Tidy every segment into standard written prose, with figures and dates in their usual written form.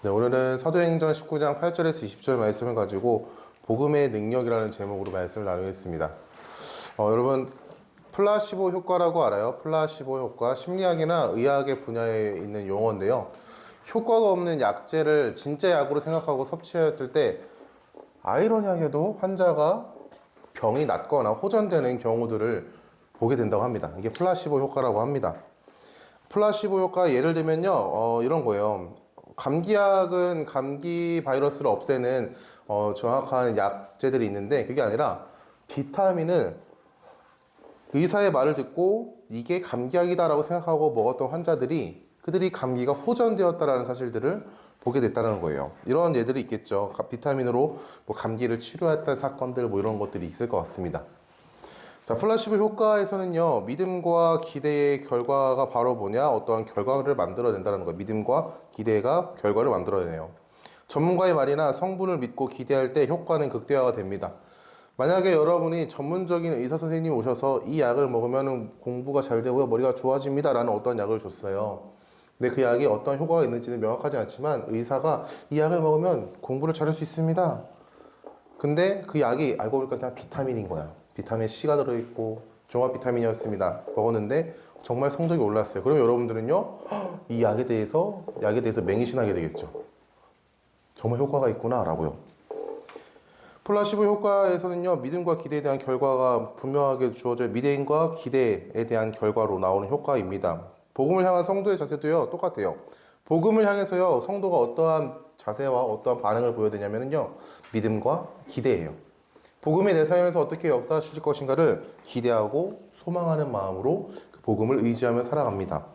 네, 오늘은 사도행전 19장 8절에서 20절 말씀을 가지고 복음의 능력이라는 제목으로 말씀을 나누겠습니다. 여러분 플라시보 효과라고 알아요? 플라시보 효과, 심리학이나 의학의 분야에 있는 용어인데요. 효과가 없는 약제를 진짜 약으로 생각하고 섭취하였을 때 아이러니하게도 환자가 병이 낫거나 호전되는 경우들을 보게 된다고 합니다. 이게 플라시보 효과라고 합니다. 플라시보 효과 예를 들면요, 이런 거예요. 감기약은 감기 바이러스를 없애는 정확한 약제들이 있는데, 그게 아니라 비타민을 의사의 말을 듣고 이게 감기약이다라고 생각하고 먹었던 환자들이 그들이 감기가 호전되었다라는 사실들을 보게 됐다는 거예요. 이런 예들이 있겠죠. 비타민으로 뭐 감기를 치료했던 사건들 뭐 이런 것들이 있을 것 같습니다. 자, 플라시보 효과에서는요, 믿음과 기대의 결과가 바로 뭐냐? 어떠한 결과를 만들어낸다는 거예요. 믿음과 기대가 결과를 만들어내요. 전문가의 말이나 성분을 믿고 기대할 때 효과는 극대화가 됩니다. 만약에 여러분이 전문적인 의사 선생님이 오셔서 이 약을 먹으면 공부가 잘 되고요, 머리가 좋아집니다 라는 어떤 약을 줬어요. 근데 그 약이 어떤 효과가 있는지는 명확하지 않지만 의사가 이 약을 먹으면 공부를 잘할 수 있습니다. 근데 그 약이 알고 보니까 그냥 비타민인 거야. 비타민 C가 들어있고 종합 비타민이었습니다. 먹었는데 정말 성적이 올랐어요. 그럼 여러분들은요, 이 약에 대해서 맹신하게 되겠죠. 정말 효과가 있구나 라고요. 플라시보 효과에서는요, 믿음과 기대에 대한 결과가 분명하게 주어져요. 믿음과 기대에 대한 결과로 나오는 효과입니다. 복음을 향한 성도의 자세도요, 똑같아요. 복음을 향해서요, 성도가 어떠한 자세와 어떠한 반응을 보여야 되냐면요, 믿음과 기대예요. 복음이 내 삶에서 어떻게 역사하실 것인가를 기대하고 소망하는 마음으로 그 복음을 의지하며 살아갑니다.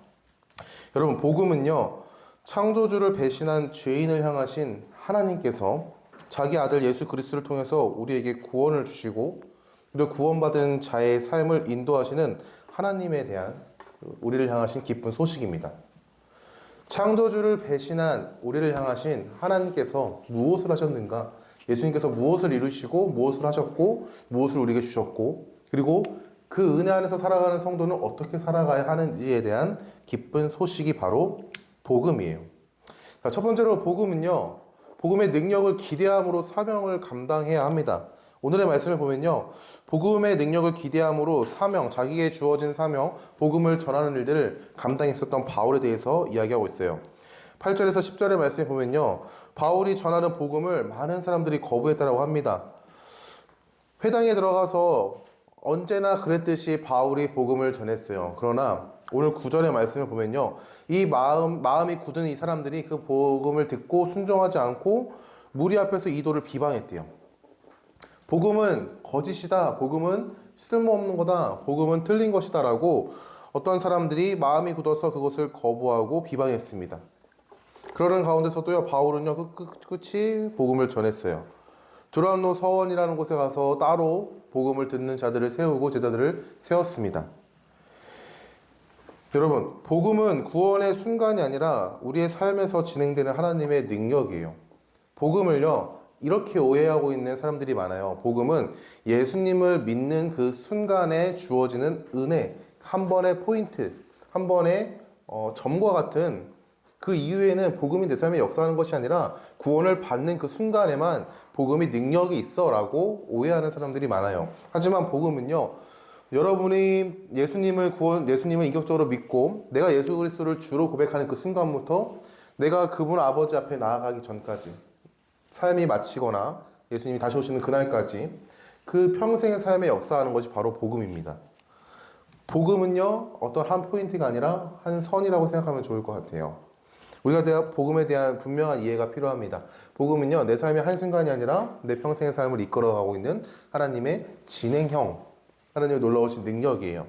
여러분, 복음은요, 창조주를 배신한 죄인을 향하신 하나님께서 자기 아들 예수 그리스도를 통해서 우리에게 구원을 주시고, 그리고 구원받은 자의 삶을 인도하시는 하나님에 대한 우리를 향하신 기쁜 소식입니다. 창조주를 배신한 우리를 향하신 하나님께서 무엇을 하셨는가? 예수님께서 무엇을 이루시고 무엇을 하셨고 무엇을 우리에게 주셨고, 그리고 그 은혜 안에서 살아가는 성도는 어떻게 살아가야 하는지에 대한 기쁜 소식이 바로 복음이에요. 자, 첫 번째로 복음은요, 복음의 능력을 기대함으로 사명을 감당해야 합니다. 오늘의 말씀을 보면요, 복음의 능력을 기대함으로 사명, 자기에게 주어진 사명, 복음을 전하는 일들을 감당했었던 바울에 대해서 이야기하고 있어요. 8절에서 10절의 말씀을 보면요, 바울이 전하는 복음을 많은 사람들이 거부했다고 합니다. 회당에 들어가서 언제나 그랬듯이 바울이 복음을 전했어요. 그러나 오늘 9절의 말씀을 보면요, 이 마음이 굳은 이 사람들이 그 복음을 듣고 순종하지 않고 무리 앞에서 이도를 비방했대요. 복음은 거짓이다. 복음은 쓸모없는 거다. 복음은 틀린 것이다. 라고 어떤 사람들이 마음이 굳어서 그것을 거부하고 비방했습니다. 그러는 가운데서도요, 바울은요, 끝이 복음을 전했어요. 두란노 서원이라는 곳에 가서 따로 복음을 듣는 자들을 세우고 제자들을 세웠습니다. 여러분, 복음은 구원의 순간이 아니라 우리의 삶에서 진행되는 하나님의 능력이에요. 복음을요, 이렇게 오해하고 있는 사람들이 많아요. 복음은 예수님을 믿는 그 순간에 주어지는 은혜, 한 번의 포인트, 한 번의 점과 같은, 그 이후에는 복음이 내 삶에 역사하는 것이 아니라 구원을 받는 그 순간에만 복음이 능력이 있어 라고 오해하는 사람들이 많아요. 하지만 복음은요, 여러분이 예수님을 인격적으로 믿고 내가 예수 그리스도를 주로 고백하는 그 순간부터 내가 그분 아버지 앞에 나아가기 전까지, 삶이 마치거나 예수님이 다시 오시는 그날까지 그 평생의 삶에 역사하는 것이 바로 복음입니다. 복음은요, 어떤 한 포인트가 아니라 한 선이라고 생각하면 좋을 것 같아요. 우리가 복음에 대한 분명한 이해가 필요합니다. 복음은요, 내 삶의 한순간이 아니라 내 평생의 삶을 이끌어가고 있는 하나님의 진행형, 하나님의 놀라우신 능력이에요.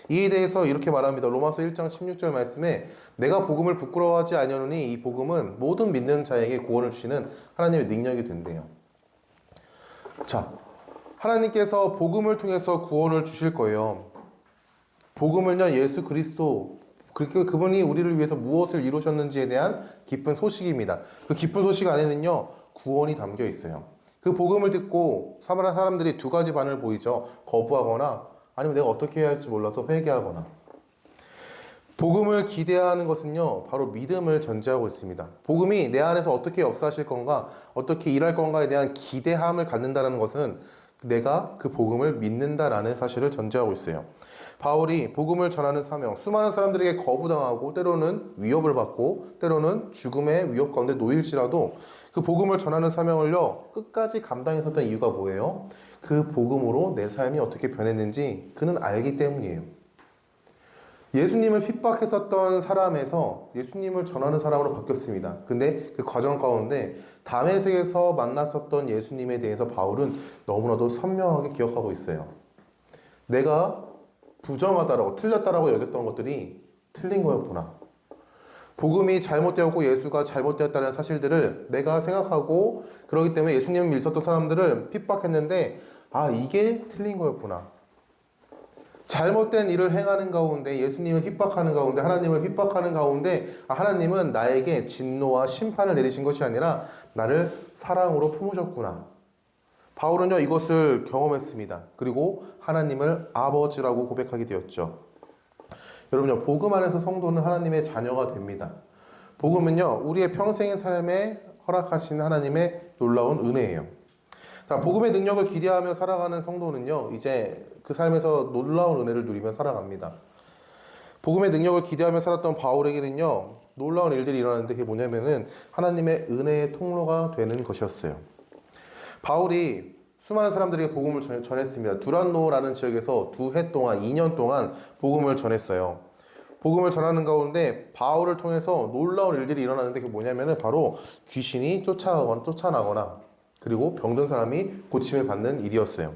이에 대해서 이렇게 말합니다. 로마서 1장 16절 말씀에 내가 복음을 부끄러워하지 아니하노니 이 복음은 모든 믿는 자에게 구원을 주시는 하나님의 능력이 된대요. 자, 하나님께서 복음을 통해서 구원을 주실 거예요. 복음을요, 예수 그리스도, 그분이 우리를 위해서 무엇을 이루셨는지에 대한 기쁜 소식입니다. 그 기쁜 소식 안에는요, 구원이 담겨 있어요. 그 복음을 듣고 사람들이 두 가지 반응을 보이죠. 거부하거나 아니면 내가 어떻게 해야 할지 몰라서 회개하거나. 복음을 기대하는 것은요, 바로 믿음을 전제하고 있습니다. 복음이 내 안에서 어떻게 역사하실 건가, 어떻게 일할 건가에 대한 기대함을 갖는다는 것은 내가 그 복음을 믿는다라는 사실을 전제하고 있어요. 바울이 복음을 전하는 사명, 수많은 사람들에게 거부당하고 때로는 위협을 받고 때로는 죽음의 위협 가운데 놓일지라도 그 복음을 전하는 사명을요, 끝까지 감당했었던 이유가 뭐예요? 그 복음으로 내 삶이 어떻게 변했는지 그는 알기 때문이에요. 예수님을 핍박했었던 사람에서 예수님을 전하는 사람으로 바뀌었습니다. 근데 그 과정 가운데 다메섹에서 만났었던 예수님에 대해서 바울은 너무나도 선명하게 기억하고 있어요. 내가 부정하다라고 틀렸다라고 여겼던 것들이 틀린 거였구나. 복음이 잘못되었고 예수가 잘못되었다는 사실들을 내가 생각하고 그렇기 때문에 예수님을 믿었던 사람들을 핍박했는데 이게 틀린 거였구나. 잘못된 일을 행하는 가운데 예수님을 핍박하는 가운데 하나님을 핍박하는 가운데 하나님은 나에게 진노와 심판을 내리신 것이 아니라 나를 사랑으로 품으셨구나. 바울은요 이것을 경험했습니다. 그리고 하나님을 아버지라고 고백하게 되었죠. 여러분요 복음 안에서 성도는 하나님의 자녀가 됩니다. 복음은요 우리의 평생의 삶에 허락하신 하나님의 놀라운 은혜예요. 복음의 능력을 기대하며 살아가는 성도는요 이제 그 삶에서 놀라운 은혜를 누리며 살아갑니다. 복음의 능력을 기대하며 살았던 바울에게는요 놀라운 일들이 일어났는데 그게 뭐냐면은 하나님의 은혜의 통로가 되는 것이었어요. 바울이 수많은 사람들에게 복음을 전했습니다. 두란노라는 지역에서 2해 동안 2년 동안 복음을 전했어요. 복음을 전하는 가운데 바울을 통해서 놀라운 일들이 일어났는데 그게 뭐냐면은 바로 귀신이 쫓아나거나 그리고 병든 사람이 고침을 받는 일이었어요.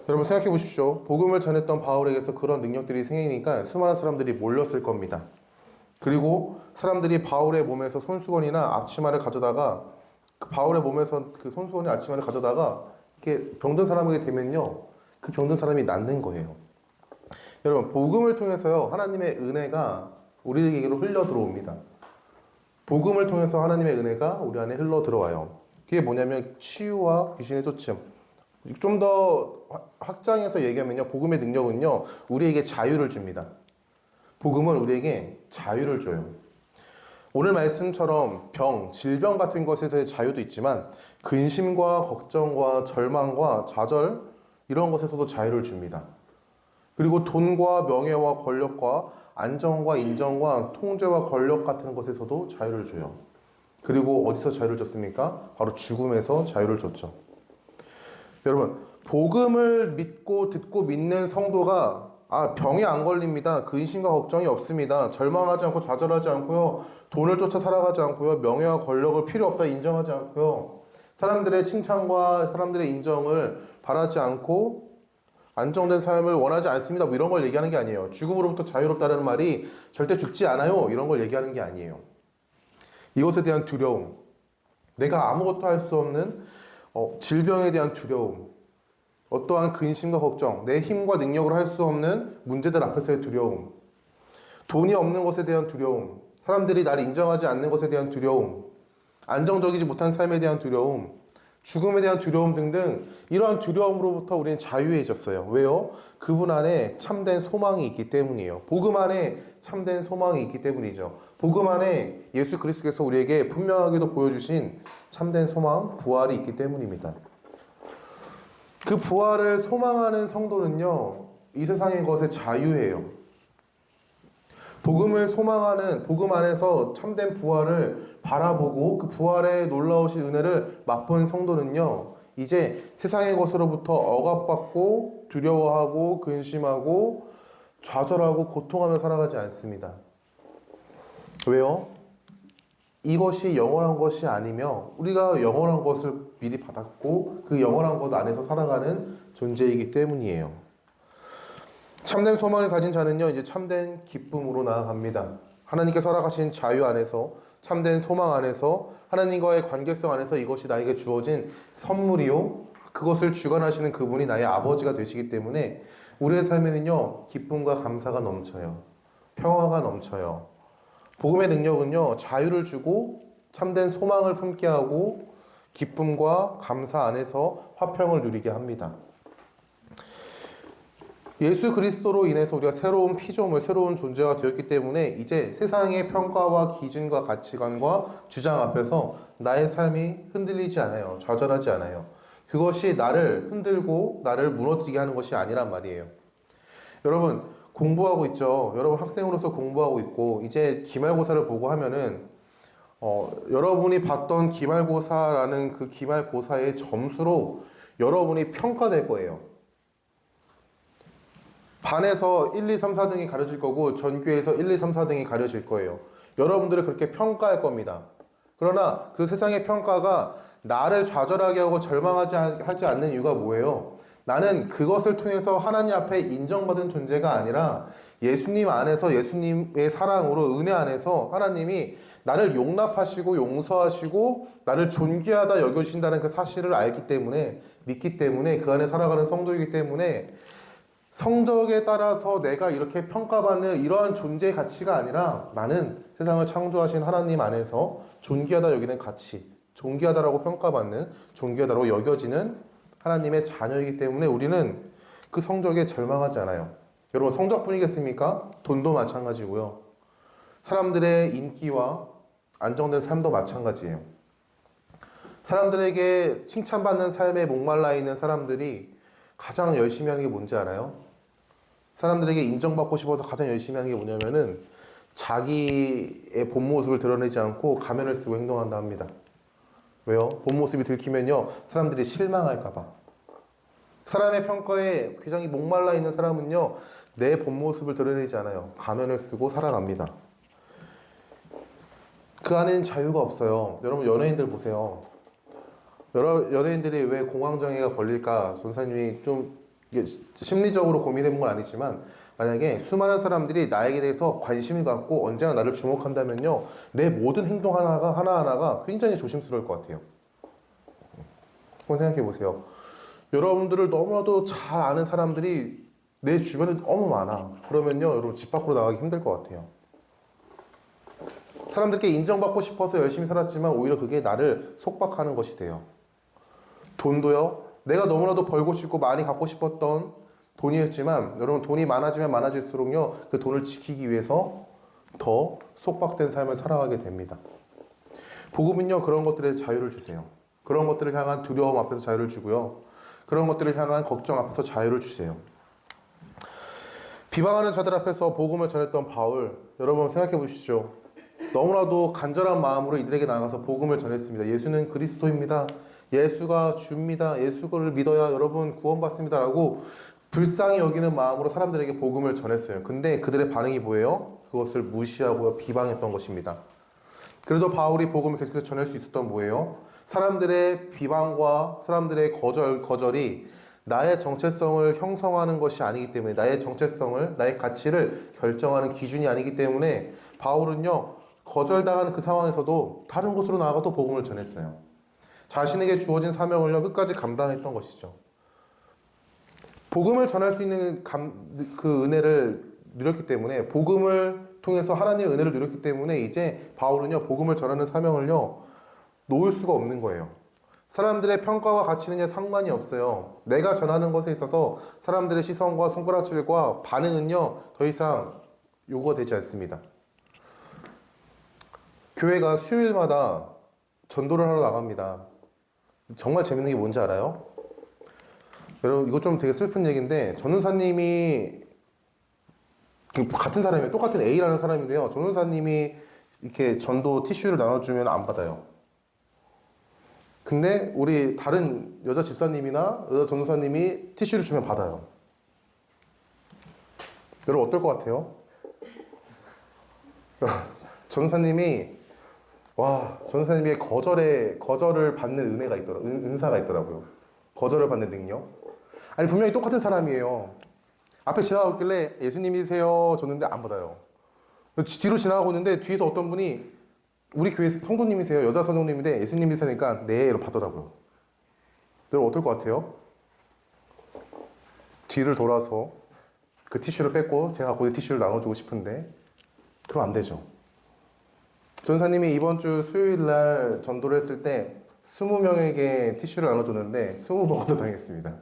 여러분 생각해 보십시오. 복음을 전했던 바울에게서 그런 능력들이 생기니까 수많은 사람들이 몰렸을 겁니다. 그리고 사람들이 바울의 몸에서 손수건이나 앞치마를 가져다가 그 바울의 몸에서 그 손수건이나 앞치마를 가져다가 이렇게 병든 사람에게 대면요 그 병든 사람이 낫는 거예요. 여러분 복음을 통해서요 하나님의 은혜가 우리에게로 흘러 들어옵니다. 복음을 통해서 하나님의 은혜가 우리 안에 흘러 들어와요. 그게 뭐냐면 치유와 귀신의 쫓음. 좀 더 확장해서 얘기하면요 복음의 능력은요 우리에게 자유를 줍니다. 복음은 우리에게 자유를 줘요. 오늘 말씀처럼 질병 같은 것에 대해 자유도 있지만 근심과 걱정과 절망과 좌절 이런 것에서도 자유를 줍니다. 그리고 돈과 명예와 권력과 안정과 인정과 통제와 권력 같은 것에서도 자유를 줘요. 그리고 어디서 자유를 줬습니까? 바로 죽음에서 자유를 줬죠. 여러분 복음을 믿고 듣고 믿는 성도가 병에 안 걸립니다. 근심과 걱정이 없습니다. 절망하지 않고 좌절하지 않고요. 돈을 쫓아 살아가지 않고요. 명예와 권력을 필요 없다 인정하지 않고요. 사람들의 칭찬과 사람들의 인정을 바라지 않고 안정된 삶을 원하지 않습니다. 뭐 이런 걸 얘기하는 게 아니에요. 죽음으로부터 자유롭다는 말이 절대 죽지 않아요. 이런 걸 얘기하는 게 아니에요. 이것에 대한 두려움, 내가 아무것도 할 수 없는 질병에 대한 두려움, 어떠한 근심과 걱정, 내 힘과 능력으로 할 수 없는 문제들 앞에서의 두려움, 돈이 없는 것에 대한 두려움, 사람들이 나를 인정하지 않는 것에 대한 두려움, 안정적이지 못한 삶에 대한 두려움, 죽음에 대한 두려움 등등 이러한 두려움으로부터 우리는 자유해졌어요. 왜요? 그분 안에 참된 소망이 있기 때문이에요. 복음 안에 참된 소망이 있기 때문이죠. 복음 안에 예수 그리스도께서 우리에게 분명하게도 보여주신 참된 소망, 부활이 있기 때문입니다. 그 부활을 소망하는 성도는요, 이 세상의 것에 자유해요. 복음을 소망하는, 복음 안에서 참된 부활을 바라보고 그 부활의 놀라우신 은혜를 맛본 성도는요, 이제 세상의 것으로부터 억압받고 두려워하고 근심하고 좌절하고 고통하며 살아가지 않습니다. 왜요? 이것이 영원한 것이 아니며 우리가 영원한 것을 미리 받았고 그 영원한 것 안에서 살아가는 존재이기 때문이에요. 참된 소망을 가진 자는요 이제 참된 기쁨으로 나아갑니다. 하나님께서 허락하신 자유 안에서 참된 소망 안에서 하나님과의 관계성 안에서 이것이 나에게 주어진 선물이요 그것을 주관하시는 그분이 나의 아버지가 되시기 때문에 우리의 삶에는요 기쁨과 감사가 넘쳐요. 평화가 넘쳐요. 복음의 능력은요 자유를 주고 참된 소망을 품게 하고 기쁨과 감사 안에서 화평을 누리게 합니다. 예수 그리스도로 인해서 우리가 새로운 피조물, 새로운 존재가 되었기 때문에 이제 세상의 평가와 기준과 가치관과 주장 앞에서 나의 삶이 흔들리지 않아요. 좌절하지 않아요. 그것이 나를 흔들고 나를 무너지게 하는 것이 아니란 말이에요. 여러분 공부하고 있죠. 여러분 학생으로서 공부하고 있고 이제 기말고사를 보고 하면은 여러분이 봤던 기말고사라는 그 기말고사의 점수로 여러분이 평가될 거예요. 반에서 1, 2, 3, 4등이 가려질 거고 전교에서 1, 2, 3, 4등이 가려질 거예요. 여러분들을 그렇게 평가할 겁니다. 그러나 그 세상의 평가가 나를 좌절하게 하고 하지 않는 이유가 뭐예요? 나는 그것을 통해서 하나님 앞에 인정받은 존재가 아니라 예수님 안에서 예수님의 사랑으로 은혜 안에서 하나님이 나를 용납하시고 용서하시고 나를 존귀하다 여겨주신다는 그 사실을 알기 때문에 믿기 때문에 그 안에 살아가는 성도이기 때문에 성적에 따라서 내가 이렇게 평가받는 이러한 존재의 가치가 아니라 나는 세상을 창조하신 하나님 안에서 존귀하다 여기는 가치, 존귀하다라고 평가받는, 존귀하다라고 여겨지는 하나님의 자녀이기 때문에 우리는 그 성적에 절망하지 않아요. 여러분 성적뿐이겠습니까? 돈도 마찬가지고요. 사람들의 인기와 안정된 삶도 마찬가지예요. 사람들에게 칭찬받는 삶에 목말라 있는 사람들이 가장 열심히 하는 게 뭔지 알아요? 사람들에게 인정받고 싶어서 가장 열심히 하는 게 뭐냐면은 자기의 본 모습을 드러내지 않고 가면을 쓰고 행동한다 합니다. 왜요? 본 모습이 들키면요 사람들이 실망할까 봐. 사람의 평가에 굉장히 목말라 있는 사람은요 내 본 모습을 드러내지 않아요. 가면을 쓰고 살아갑니다. 그 안에는 자유가 없어요. 여러분 연예인들 보세요. 여러 연예인들이 왜 공황장애가 걸릴까? 전사님이 좀 심리적으로 고민해 본 건 아니지만 만약에 수많은 사람들이 나에게 대해서 관심을 갖고 언제나 나를 주목한다면요 내 모든 행동 하나하나가 굉장히 조심스러울 것 같아요. 한번 생각해 보세요. 여러분들을 너무나도 잘 아는 사람들이 내 주변에 너무 많아. 그러면요 여러분 집 밖으로 나가기 힘들 것 같아요. 사람들께 인정받고 싶어서 열심히 살았지만 오히려 그게 나를 속박하는 것이 돼요. 돈도요. 내가 너무나도 벌고 싶고 많이 갖고 싶었던 돈이었지만 여러분 돈이 많아지면 많아질수록요 그 돈을 지키기 위해서 더 속박된 삶을 살아가게 됩니다. 복음은요 그런 것들에 자유를 주세요. 그런 것들을 향한 두려움 앞에서 자유를 주고요. 그런 것들을 향한 걱정 앞에서 자유를 주세요. 비방하는 자들 앞에서 복음을 전했던 바울, 여러분 생각해 보십시오. 너무나도 간절한 마음으로 이들에게 나가서 복음을 전했습니다. 예수는 그리스도입니다. 예수가 주입니다. 예수를 믿어야 여러분 구원받습니다. 라고 불쌍히 여기는 마음으로 사람들에게 복음을 전했어요. 근데 그들의 반응이 뭐예요? 그것을 무시하고 비방했던 것입니다. 그래도 바울이 복음을 계속해서 전할 수 있었던 뭐예요? 사람들의 비방과 사람들의 거절이 나의 정체성을 형성하는 것이 아니기 때문에 나의 정체성을, 나의 가치를 결정하는 기준이 아니기 때문에 바울은요 거절당하는 그 상황에서도 다른 곳으로 나아가도 복음을 전했어요. 자신에게 주어진 사명을요 끝까지 감당했던 것이죠. 복음을 전할 수 있는 그 은혜를 누렸기 때문에 복음을 통해서 하나님의 은혜를 누렸기 때문에 이제 바울은요 복음을 전하는 사명을요 놓을 수가 없는 거예요. 사람들의 평가와 가치는 상관이 없어요. 내가 전하는 것에 있어서 사람들의 시선과 손가락질과 반응은요 더 이상 요구가 되지 않습니다. 교회가 수요일마다 전도를 하러 나갑니다. 정말 재밌는 게 뭔지 알아요? 여러분 이거 좀 되게 슬픈 얘기인데 전도사님이 같은 사람이에요. 똑같은 A라는 사람인데요. 전도사님이 이렇게 전도 티슈를 나눠주면 안 받아요. 근데 우리 다른 여자 집사님이나 여자 전도사님이 티슈를 주면 받아요. 여러분 어떨 것 같아요? 전도사님이 전도사님의 거절을 받는 은혜가 은사가 있더라고요. 거절을 받는 능력. 아니 분명히 똑같은 사람이에요. 앞에 지나가길래 예수님이세요 줬는데 안 받아요. 뒤로 지나가고 있는데 뒤에서 어떤 분이 우리 교회 성도님이세요. 여자 성도님인데 예수님이세니까 네 이러고 받더라고요. 여러분 어떨 것 같아요? 뒤를 돌아서 그 티슈를 뺏고 제가 갖고 있는 티슈를 나눠주고 싶은데 그럼 안 되죠. 전사님이 이번 주 수요일 날 전도를 했을 때 20명에게 티슈를 나눠줬는데 20번 얻어당했습니다.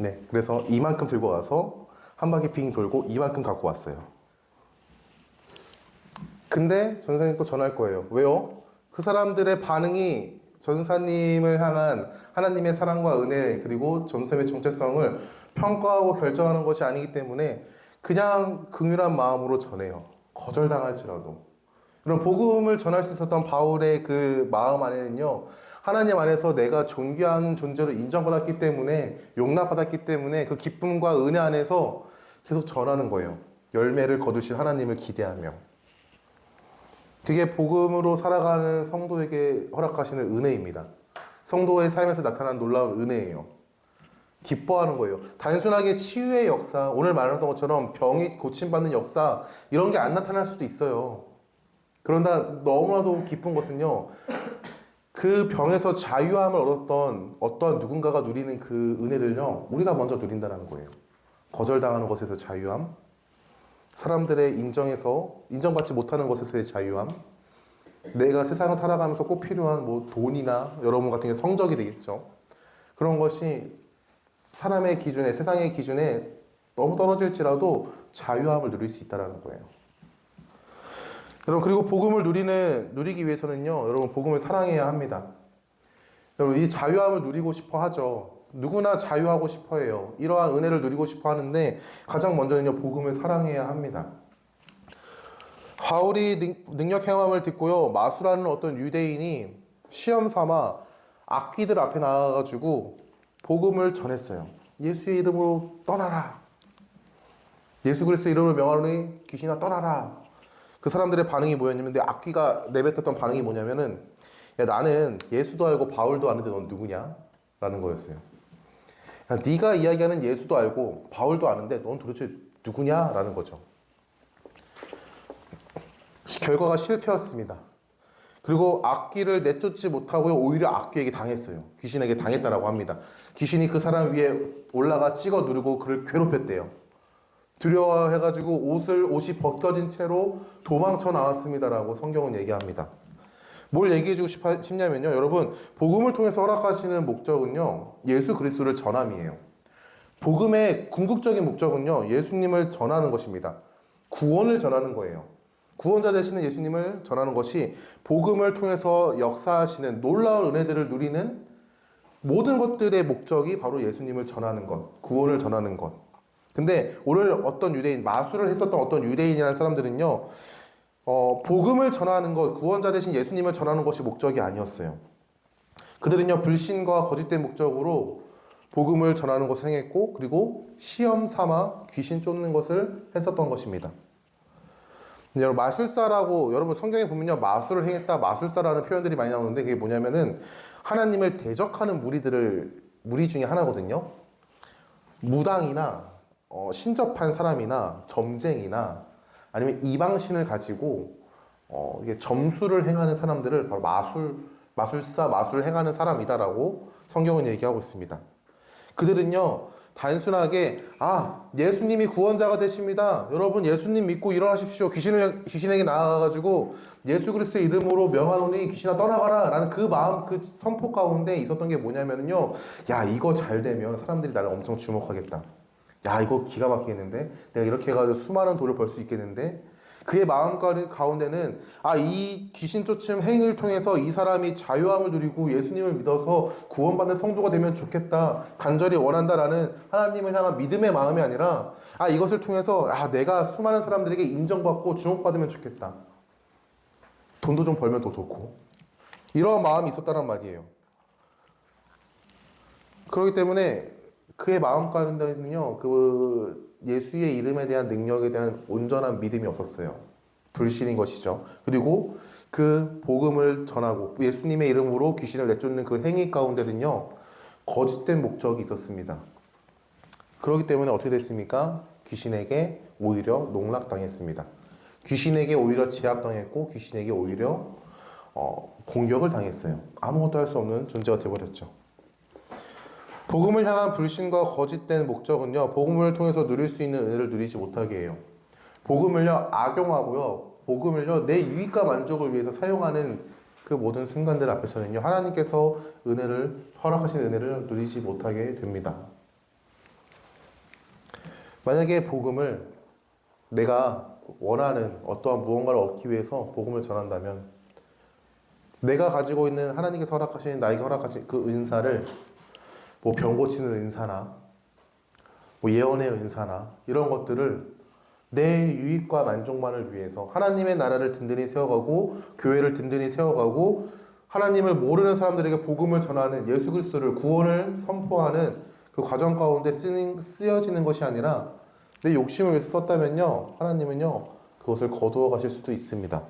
네, 그래서 이만큼 들고 와서 한 바퀴 빙 돌고 이만큼 갖고 왔어요. 근데 전사님 또 전할 거예요. 왜요? 그 사람들의 반응이 전사님을 향한 하나님의 사랑과 은혜 그리고 전사님의 정체성을 평가하고 결정하는 것이 아니기 때문에 그냥 긍휼한 마음으로 전해요. 거절당할지라도. 이런 복음을 전할 수 있었던 바울의 그 마음 안에는요, 하나님 안에서 내가 존귀한 존재로 인정받았기 때문에, 용납받았기 때문에 그 기쁨과 은혜 안에서 계속 전하는 거예요. 열매를 거두신 하나님을 기대하며. 그게 복음으로 살아가는 성도에게 허락하시는 은혜입니다. 성도의 삶에서 나타나는 놀라운 은혜예요. 기뻐하는 거예요. 단순하게 치유의 역사, 오늘 말했던 것처럼 병이 고침받는 역사, 이런 게 안 나타날 수도 있어요. 그러나 너무나도 기쁜 것은요, 그 병에서 자유함을 얻었던 어떠한 누군가가 누리는 그 은혜를요, 우리가 먼저 누린다는 거예요. 거절당하는 것에서 자유함, 사람들의 인정받지 못하는 것에서의 자유함, 내가 세상을 살아가면서 꼭 필요한 뭐 돈이나 여러분 같은 게 성적이 되겠죠. 그런 것이 사람의 기준에, 세상의 기준에 너무 떨어질지라도 자유함을 누릴 수 있다는 거예요. 여러분, 그리고 복음을 누리기 위해서는요, 여러분, 복음을 사랑해야 합니다. 여러분, 이 자유함을 누리고 싶어 하죠. 누구나 자유하고 싶어 해요. 이러한 은혜를 누리고 싶어 하는데, 가장 먼저는요, 복음을 사랑해야 합니다. 바울이 능력 행함을 듣고요, 마수라는 어떤 유대인이 시험 삼아 악귀들 앞에 나가가지고 복음을 전했어요. 예수의 이름으로 떠나라. 예수 그리스도의 이름으로 명하노니 귀신아 떠나라. 그 사람들의 반응이 뭐였냐면, 내 악귀가 내뱉었던 반응이 뭐냐면은, 야, 나는 예수도 알고 바울도 아는데 넌 누구냐? 라는 거였어요. 야, 네가 이야기하는 예수도 알고 바울도 아는데 넌 도대체 누구냐? 라는 거죠. 결과가 실패였습니다. 그리고 악귀를 내쫓지 못하고 오히려 악귀에게 당했어요. 귀신에게 당했다라고 합니다. 귀신이 그 사람 위에 올라가 찍어 누르고 그를 괴롭혔대요. 두려워해가지고 옷이 벗겨진 채로 도망쳐 나왔습니다라고 성경은 얘기합니다. 뭘 얘기해주고 싶냐면요, 여러분, 복음을 통해서 허락하시는 목적은요, 예수 그리스도를 전함이에요. 복음의 궁극적인 목적은요, 예수님을 전하는 것입니다. 구원을 전하는 거예요. 구원자 되시는 예수님을 전하는 것이 복음을 통해서 역사하시는 놀라운 은혜들을 누리는 모든 것들의 목적이 바로 예수님을 전하는 것, 구원을 전하는 것. 근데 오늘 어떤 유대인, 마술을 했었던 어떤 유대인이라는 사람들은요, 복음을 전하는 것, 구원자 되신 예수님을 전하는 것이 목적이 아니었어요. 그들은요, 불신과 거짓된 목적으로 복음을 전하는 것을 행했고, 그리고 시험 삼아 귀신 쫓는 것을 했었던 것입니다. 여러분, 마술사라고, 여러분 성경에 보면요, 마술을 행했다, 마술사라는 표현들이 많이 나오는데, 그게 뭐냐면은 하나님을 대적하는 무리 중에 하나거든요. 무당이나 신접한 사람이나 점쟁이나 아니면 이방신을 가지고 이게 점수를 행하는 사람들을 바로 마술을 행하는 사람이다라고 성경은 얘기하고 있습니다. 그들은요, 단순하게 예수님이 구원자가 되십니다. 여러분 예수님 믿고 일어나십시오. 귀신에게 나아가가지고 예수 그리스도의 이름으로 명하노니 귀신아 떠나가라 라는 그 마음, 그 선포 가운데 있었던 게 뭐냐면요, 야, 이거 잘 되면 사람들이 나를 엄청 주목하겠다. 야, 이거 기가 막히겠는데? 내가 이렇게 해가지고 수많은 돈을 벌 수 있겠는데? 그의 마음 가운데는 이 귀신 쫓음 행위를 통해서 이 사람이 자유함을 누리고 예수님을 믿어서 구원받는 성도가 되면 좋겠다, 간절히 원한다라는 하나님을 향한 믿음의 마음이 아니라 이것을 통해서 내가 수많은 사람들에게 인정받고 주목받으면 좋겠다, 돈도 좀 벌면 더 좋고, 이런 마음이 있었다는 말이에요. 그렇기 때문에 그의 마음 가운데는요, 그 예수의 이름에 대한 능력에 대한 온전한 믿음이 없었어요. 불신인 것이죠. 그리고 그 복음을 전하고 예수님의 이름으로 귀신을 내쫓는 그 행위 가운데는요, 거짓된 목적이 있었습니다. 그렇기 때문에 어떻게 됐습니까? 귀신에게 오히려 농락당했습니다. 귀신에게 오히려 제압당했고, 귀신에게 오히려 공격을 당했어요. 아무것도 할 수 없는 존재가 되어버렸죠. 복음을 향한 불신과 거짓된 목적은요, 복음을 통해서 누릴 수 있는 은혜를 누리지 못하게 해요. 복음을요, 악용하고요, 복음을요, 내 유익과 만족을 위해서 사용하는 그 모든 순간들 앞에서는요, 하나님께서 허락하신 은혜를 누리지 못하게 됩니다. 만약에 복음을 내가 원하는 어떠한 무언가를 얻기 위해서 복음을 전한다면 내가 가지고 있는 하나님께서 허락하신 나에게 허락하신 그 은사를 뭐 병 고치는 은사나 뭐 예언의 은사나 이런 것들을 내 유익과 만족만을 위해서 하나님의 나라를 든든히 세워가고 교회를 든든히 세워가고 하나님을 모르는 사람들에게 복음을 전하는 예수 그리스도를 구원을 선포하는 그 과정 가운데 쓰여지는 것이 아니라 내 욕심을 위해서 썼다면요 하나님은요 그것을 거두어 가실 수도 있습니다.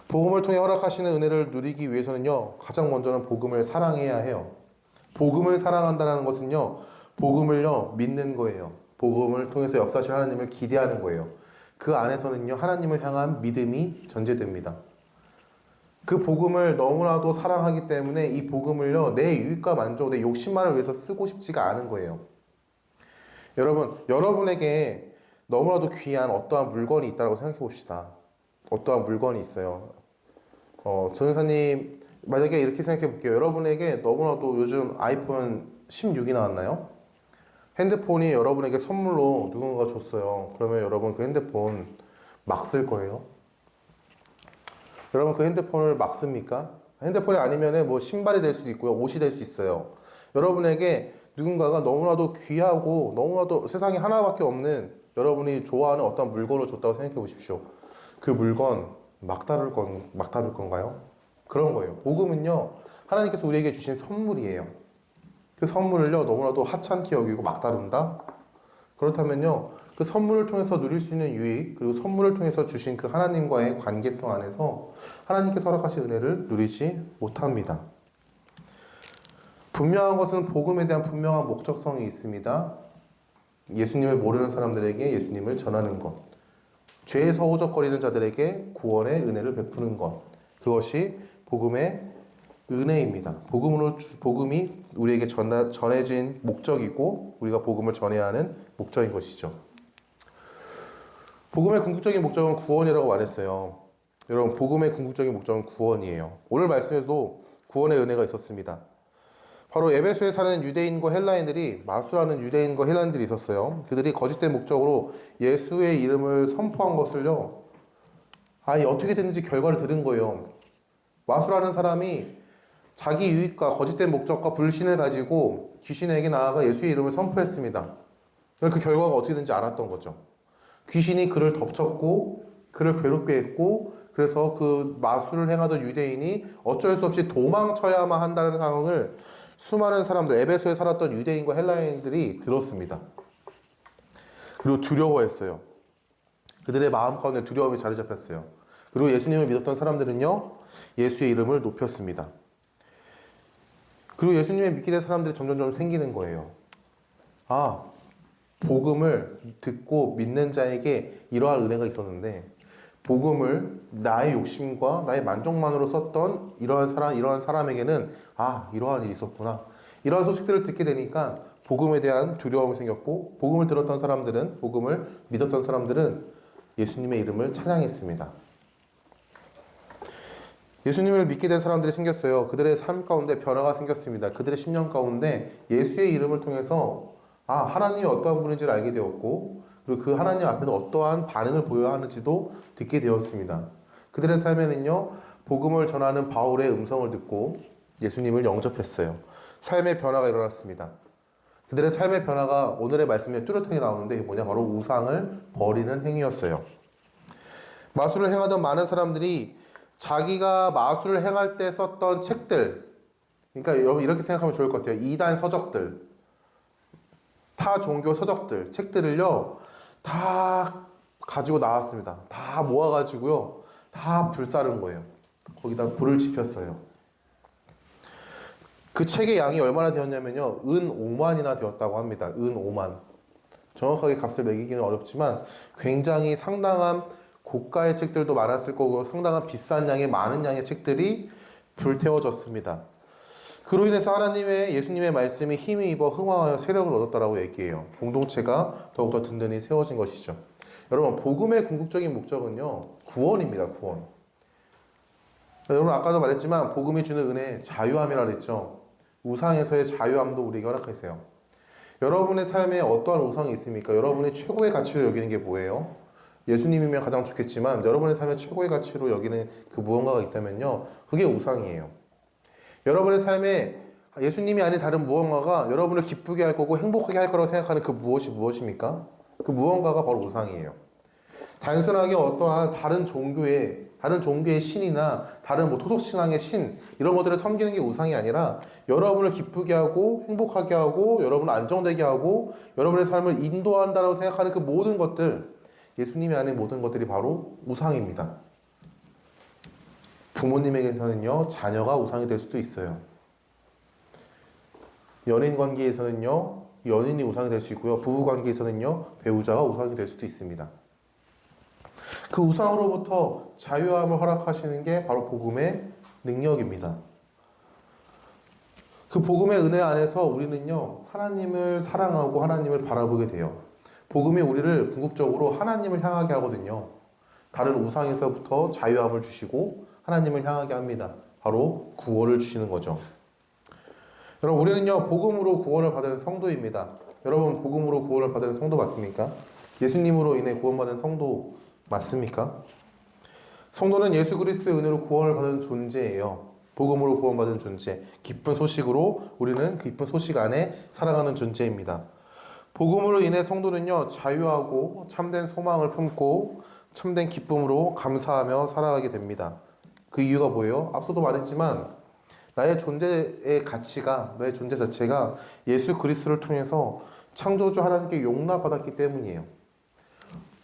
복음을 통해 허락하시는 은혜를 누리기 위해서는요 가장 먼저는 복음을 사랑해야 해요. 복음을 사랑한다는 것은요 복음을요 믿는 거예요. 복음을 통해서 역사하실 하나님을 기대하는 거예요. 그 안에서는요 하나님을 향한 믿음이 전제됩니다. 그 복음을 너무나도 사랑하기 때문에 이 복음을요 내 유익과 만족, 내 욕심만을 위해서 쓰고 싶지가 않은 거예요. 여러분에게 너무나도 귀한 어떠한 물건이 있다고 생각해 봅시다. 어떠한 물건이 있어요. 전도사님 만약에 이렇게 생각해 볼게요. 여러분에게 너무나도 요즘 아이폰 16이 나왔나요? 핸드폰이 여러분에게 선물로 누군가가 줬어요. 그러면 여러분 그 핸드폰 막 쓸 거예요? 여러분 그 핸드폰을 막 씁니까? 핸드폰이 아니면은 뭐 신발이 될 수도 있고요. 옷이 될 수 있어요. 여러분에게 누군가가 너무나도 귀하고 너무나도 세상에 하나밖에 없는 여러분이 좋아하는 어떤 물건을 줬다고 생각해 보십시오. 그 물건 막 다룰 건가요? 그런 거예요. 복음은요, 하나님께서 우리에게 주신 선물이에요. 그 선물을요, 너무나도 하찮게 여기고 막 다룬다? 그렇다면요, 그 선물을 통해서 누릴 수 있는 유익, 그리고 선물을 통해서 주신 그 하나님과의 관계성 안에서 하나님께서 허락하신 은혜를 누리지 못합니다. 분명한 것은 복음에 대한 분명한 목적성이 있습니다. 예수님을 모르는 사람들에게 예수님을 전하는 것. 죄에서 허우적거리는 자들에게 구원의 은혜를 베푸는 것. 그것이 복음의 은혜입니다. 복음이 우리에게 전해진 목적이고 우리가 복음을 전해야 하는 목적인 것이죠. 복음의 궁극적인 목적은 구원이라고 말했어요. 여러분, 복음의 궁극적인 목적은 구원이에요. 오늘 말씀에도 구원의 은혜가 있었습니다. 바로 에베소에 사는 유대인과 헬라인들이 마술하는 유대인과 헬라인들이 있었어요. 그들이 거짓된 목적으로 예수의 이름을 선포한 것을요. 어떻게 됐는지 결과를 들은 거예요. 마술하는 사람이 자기 유익과 거짓된 목적과 불신을 가지고 귀신에게 나아가 예수의 이름을 선포했습니다. 그 결과가 어떻게 되는지 알았던 거죠. 귀신이 그를 덮쳤고 그를 괴롭게 했고 그래서 그 마술을 행하던 유대인이 어쩔 수 없이 도망쳐야만 한다는 상황을 수많은 사람들, 에베소에 살았던 유대인과 헬라인들이 들었습니다. 그리고 두려워했어요. 그들의 마음 가운데 두려움이 자리 잡혔어요. 그리고 예수님을 믿었던 사람들은요, 예수의 이름을 높였습니다. 그리고 예수님을 믿게 된 사람들이 점점 생기는 거예요. 복음을 듣고 믿는 자에게 이러한 은혜가 있었는데, 복음을 나의 욕심과 나의 만족만으로 썼던 이러한 사람에게는 이러한 일이 있었구나. 이러한 소식들을 듣게 되니까 복음에 대한 두려움이 생겼고, 복음을 들었던 사람들은, 복음을 믿었던 사람들은 예수님의 이름을 찬양했습니다. 예수님을 믿게 된 사람들이 생겼어요. 그들의 삶 가운데 변화가 생겼습니다. 그들의 심령 가운데 예수의 이름을 통해서 하나님이 어떠한 분인지를 알게 되었고, 그리고 그 하나님 앞에서 어떠한 반응을 보여야 하는지도 듣게 되었습니다. 그들의 삶에는요, 복음을 전하는 바울의 음성을 듣고 예수님을 영접했어요. 삶의 변화가 일어났습니다. 그들의 삶의 변화가 오늘의 말씀에 뚜렷하게 나오는데 이게 뭐냐? 바로 우상을 버리는 행위였어요. 마술을 행하던 많은 사람들이 자기가 마술을 행할 때 썼던 책들, 그러니까 여러분 이렇게 생각하면 좋을 것 같아요. 이단 서적들, 타 종교 서적들, 책들을요, 다 가지고 나왔습니다. 다 모아가지고요, 다 불사른 거예요. 거기다 불을 지폈어요. 그 책의 양이 얼마나 되었냐면요, 은 5만이나 되었다고 합니다. 은 5만. 정확하게 값을 매기기는 어렵지만 굉장히 상당한 고가의 책들도 많았을 거고 상당한 비싼 양의 많은 양의 책들이 불태워졌습니다. 그로 인해서 예수님의 말씀이 힘이 입어 흥황하여 세력을 얻었다라고 얘기해요. 공동체가 더욱더 든든히 세워진 것이죠. 여러분, 복음의 궁극적인 목적은요, 구원입니다. 구원. 여러분, 아까도 말했지만 복음이 주는 은혜, 자유함이라 그랬죠. 우상에서의 자유함도 우리에게 허락하세요. 여러분의 삶에 어떠한 우상이 있습니까? 여러분의 최고의 가치로 여기는 게 뭐예요? 예수님이면 가장 좋겠지만 여러분의 삶의 최고의 가치로 여기는 그 무언가가 있다면요, 그게 우상이에요. 여러분의 삶에 예수님이 아닌 다른 무언가가 여러분을 기쁘게 할 거고 행복하게 할 거라고 생각하는 그 무엇이 무엇입니까? 그 무언가가 바로 우상이에요. 단순하게 어떠한 다른 종교의 신이나 다른 뭐 토속신앙의 신 이런 것들을 섬기는 게 우상이 아니라 여러분을 기쁘게 하고 행복하게 하고 여러분을 안정되게 하고 여러분의 삶을 인도한다고 생각하는 그 모든 것들, 예수님이 아닌 모든 것들이 바로 우상입니다. 부모님에게서는요, 자녀가 우상이 될 수도 있어요. 연인 관계에서는요, 연인이 우상이 될 수 있고요. 부부 관계에서는요, 배우자가 우상이 될 수도 있습니다. 그 우상으로부터 자유함을 허락하시는 게 바로 복음의 능력입니다. 그 복음의 은혜 안에서 우리는요, 하나님을 사랑하고 하나님을 바라보게 돼요. 복음이 우리를 궁극적으로 하나님을 향하게 하거든요. 다른 우상에서부터 자유함을 주시고 하나님을 향하게 합니다. 바로 구원을 주시는 거죠. 여러분, 우리는요, 복음으로 구원을 받은 성도입니다. 여러분, 복음으로 구원을 받은 성도 맞습니까? 예수님으로 인해 구원받은 성도 맞습니까? 성도는 예수 그리스도의 은혜로 구원을 받은 존재예요. 복음으로 구원받은 존재. 기쁜 소식으로 우리는 그 기쁜 소식 안에 살아가는 존재입니다. 복음으로 인해 성도는요, 자유하고 참된 소망을 품고 참된 기쁨으로 감사하며 살아가게 됩니다. 그 이유가 뭐예요? 앞서도 말했지만 나의 존재의 가치가, 너의 존재 자체가 예수 그리스도를 통해서 창조주 하나님께 용납받았기 때문이에요.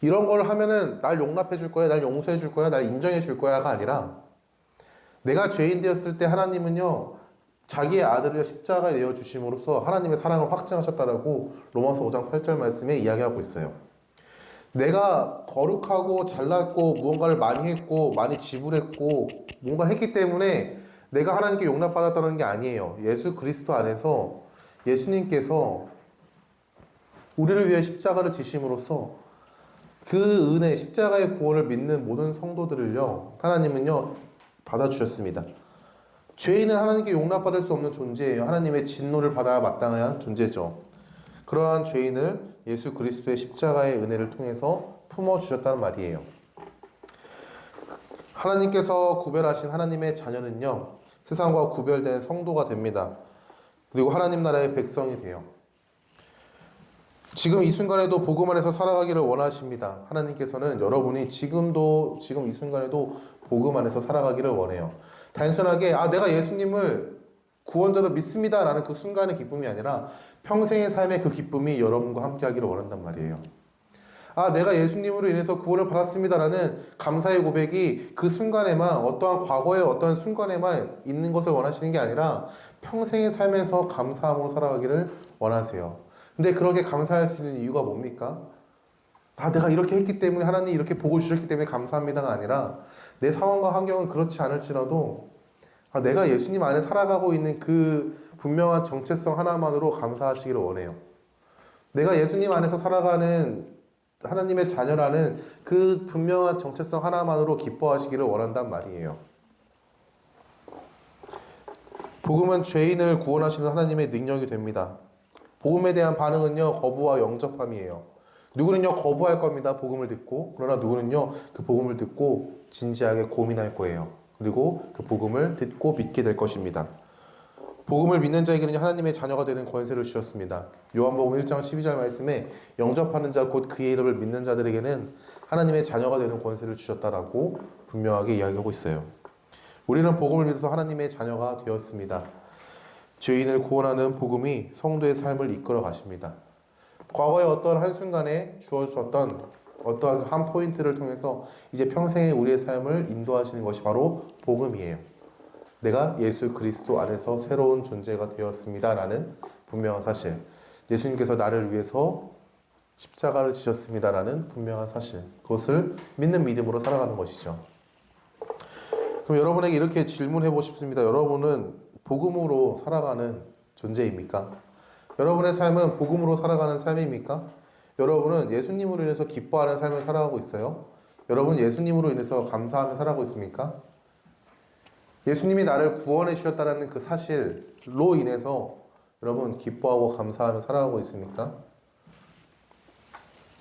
이런 걸 하면은 날 용납해 줄 거야, 날 용서해 줄 거야, 날 인정해 줄 거야가 아니라 내가 죄인 되었을 때 하나님은요, 자기의 아들을 십자가에 내어 주심으로써 하나님의 사랑을 확증하셨다라고 로마서 5장 8절 말씀에 이야기하고 있어요. 내가 거룩하고 잘났고 무언가를 많이 했고 많이 지불했고 뭔가를 했기 때문에 내가 하나님께 용납받았다는 게 아니에요. 예수 그리스도 안에서 예수님께서 우리를 위해 십자가를 지심으로써 그 은혜, 십자가의 구원을 믿는 모든 성도들을요, 하나님은요, 받아주셨습니다. 죄인은 하나님께 용납받을 수 없는 존재예요. 하나님의 진노를 받아야 마땅한 존재죠. 그러한 죄인을 예수 그리스도의 십자가의 은혜를 통해서 품어주셨다는 말이에요. 하나님께서 구별하신 하나님의 자녀는요, 세상과 구별된 성도가 됩니다. 그리고 하나님 나라의 백성이 돼요. 지금 이 순간에도 복음 안에서 살아가기를 원하십니다. 하나님께서는 여러분이 지금 이 순간에도 복음 안에서 살아가기를 원해요. 단순하게 내가 예수님을 구원자로 믿습니다 라는 그 순간의 기쁨이 아니라 평생의 삶의 그 기쁨이 여러분과 함께 하기를 원한단 말이에요. 내가 예수님으로 인해서 구원을 받았습니다 라는 감사의 고백이 그 순간에만, 어떠한 과거의 어떠한 순간에만 있는 것을 원하시는 게 아니라 평생의 삶에서 감사함으로 살아가기를 원하세요. 근데 그렇게 감사할 수 있는 이유가 뭡니까? 내가 이렇게 했기 때문에, 하나님이 이렇게 복을 주셨기 때문에 감사합니다가 아니라 내 상황과 환경은 그렇지 않을지라도 내가 예수님 안에 살아가고 있는 그 분명한 정체성 하나만으로 감사하시기를 원해요. 내가 예수님 안에서 살아가는 하나님의 자녀라는 그 분명한 정체성 하나만으로 기뻐하시기를 원한단 말이에요. 복음은 죄인을 구원하시는 하나님의 능력이 됩니다. 복음에 대한 반응은요, 거부와 영접함이에요. 누구는요, 거부할 겁니다. 복음을 듣고. 그러나 누구는요, 그 복음을 듣고 진지하게 고민할 거예요. 그리고 그 복음을 듣고 믿게 될 것입니다. 복음을 믿는 자에게는 하나님의 자녀가 되는 권세를 주셨습니다. 요한복음 1장 12절 말씀에 영접하는 자 곧 그의 이름을 믿는 자들에게는 하나님의 자녀가 되는 권세를 주셨다라고 분명하게 이야기하고 있어요. 우리는 복음을 믿어서 하나님의 자녀가 되었습니다. 죄인을 구원하는 복음이 성도의 삶을 이끌어 가십니다. 과거의 어떤 한순간에 주어졌던 어떠한 한 포인트를 통해서 이제 평생의 우리의 삶을 인도하시는 것이 바로 복음이에요. 내가 예수 그리스도 안에서 새로운 존재가 되었습니다 라는 분명한 사실, 예수님께서 나를 위해서 십자가를 지셨습니다 라는 분명한 사실, 그것을 믿는 믿음으로 살아가는 것이죠. 그럼 여러분에게 이렇게 질문해 싶습니다. 여러분은 복음으로 살아가는 존재입니까? 여러분의 삶은 복음으로 살아가는 삶입니까? 여러분은 예수님으로 인해서 기뻐하는 삶을 살아가고 있어요? 여러분 예수님으로 인해서 감사하며 살아가고 있습니까? 예수님이 나를 구원해 주셨다는 그 사실로 인해서 여러분 기뻐하고 감사하며 살아가고 있습니까?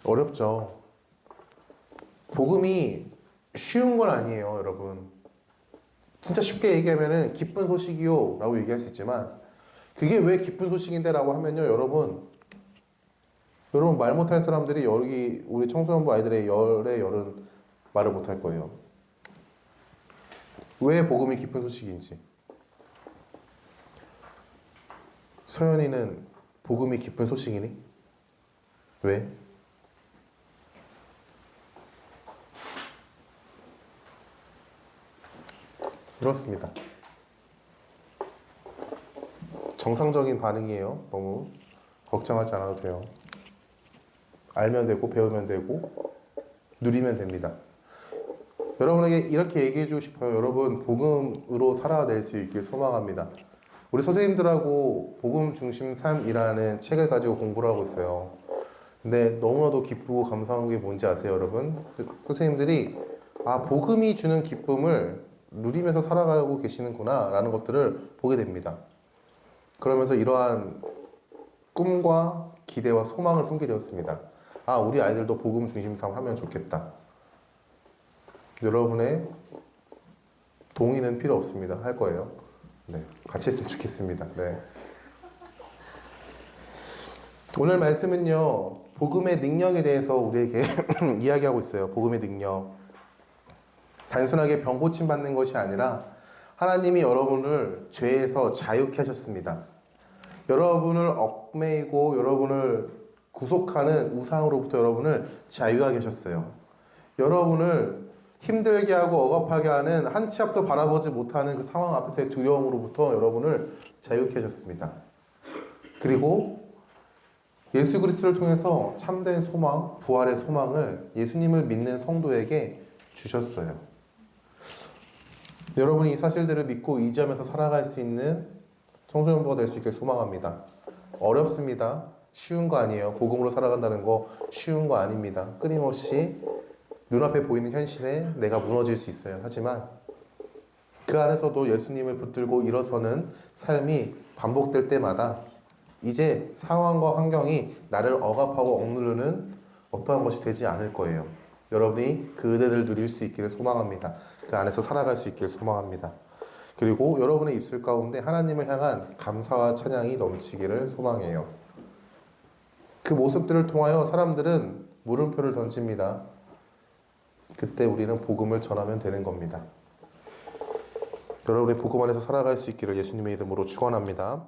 어렵죠. 복음이 쉬운 건 아니에요, 여러분. 진짜 쉽게 얘기하면은 기쁜 소식이요 라고 얘기할 수 있지만, 그게 왜 기쁜 소식인데 라고 하면요, 여러분 말 못할 사람들이 여기 우리 청소년부 아이들의 열의 열은 말을 못할 거예요. 왜 복음이 기쁜 소식인지. 서연이는 복음이 기쁜 소식이니? 왜? 그렇습니다. 정상적인 반응이에요. 너무 걱정하지 않아도 돼요. 알면 되고 배우면 되고 누리면 됩니다. 여러분에게 이렇게 얘기해주고 싶어요. 여러분 복음으로 살아낼 수 있길 소망합니다. 우리 선생님들하고 복음 중심 삶이라는 책을 가지고 공부를 하고 있어요. 근데 너무나도 기쁘고 감사한 게 뭔지 아세요, 여러분? 선생님들이 복음이 주는 기쁨을 누리면서 살아가고 계시는구나 라는 것들을 보게 됩니다. 그러면서 이러한 꿈과 기대와 소망을 품게 되었습니다. 우리 아이들도 복음 중심 삶 하면 좋겠다. 여러분의 동의는 필요 없습니다. 할 거예요. 네, 같이 했으면 좋겠습니다. 네. 오늘 말씀은요, 복음의 능력에 대해서 우리에게 이야기하고 있어요. 복음의 능력. 단순하게 병 고침 받는 것이 아니라 하나님이 여러분을 죄에서 자유케 하셨습니다. 여러분을 얽매이고 여러분을 구속하는 우상으로부터 여러분을 자유하게 하셨어요. 여러분을 힘들게 하고 억압하게 하는 한 치 앞도 바라보지 못하는 그 상황 앞에서의 두려움으로부터 여러분을 자유케 하셨습니다. 그리고 예수 그리스도를 통해서 참된 소망, 부활의 소망을 예수님을 믿는 성도에게 주셨어요. 여러분이 이 사실들을 믿고 의지하면서 살아갈 수 있는 청소년부가 될 수 있길 소망합니다. 어렵습니다. 쉬운 거 아니에요. 복음으로 살아간다는 거 쉬운 거 아닙니다. 끊임없이 눈앞에 보이는 현실에 내가 무너질 수 있어요. 하지만 그 안에서도 예수님을 붙들고 일어서는 삶이 반복될 때마다 이제 상황과 환경이 나를 억압하고 억누르는 어떠한 것이 되지 않을 거예요. 여러분이 그 은혜를 누릴 수 있기를 소망합니다. 그 안에서 살아갈 수 있기를 소망합니다. 그리고 여러분의 입술 가운데 하나님을 향한 감사와 찬양이 넘치기를 소망해요. 그 모습들을 통하여 사람들은 물음표를 던집니다. 그때 우리는 복음을 전하면 되는 겁니다. 여러분의 복음 안에서 살아갈 수 있기를 예수님의 이름으로 축원합니다.